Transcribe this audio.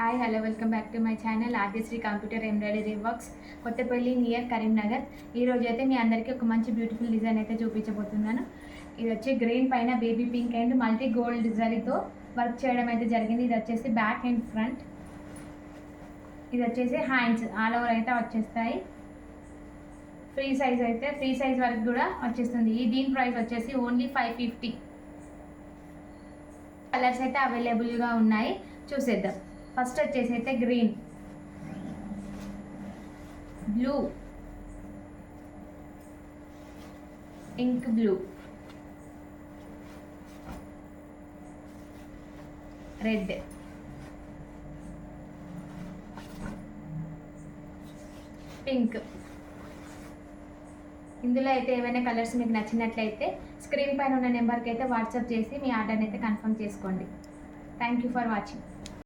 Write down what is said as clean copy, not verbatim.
Hi hello welcome back to my channel Adisri computer embroidery works Kothapalli near Karimnagar. ఈరోజు అయితే మీ అందరికీ ఒక మంచి బ్యూటిఫుల్ డిజైన్ అయితే చూపించబోతున్నాను. ఇది వచ్చి గ్రీన్ పైన baby pink and multi gold జరీతో వర్క్ చేయడం అయితే జరిగింది. ఇది వచ్చేసి బ్యాక్ అండ్ ఫ్రంట్, ఇది వచ్చేసి హ్యాండ్స్ ఆల్ ఓవర్ అయితే వచ్చేస్తాయి. ఫ్రీ సైజ్ వరకు కూడా వచ్చేస్తుంది. దీని ప్రైస్ వచ్చేసి ఓన్లీ 550. కలర్స్ అయితే అవైలబుల్గా ఉన్నాయి, చూసేద్దాం. ఫస్ట్ వచ్చేసి అయితే green, blue, ink blue, red, pink. ఇందులో అయితే ఏమైనా కలర్స్ మీకు నచ్చినట్లయితే స్క్రీన్ పైన ఉన్న నెంబర్కి అయితే వాట్సాప్ చేసి మీ ఆర్డర్ని అయితే కన్ఫర్మ్ చేసుకోండి. Thank you for watching.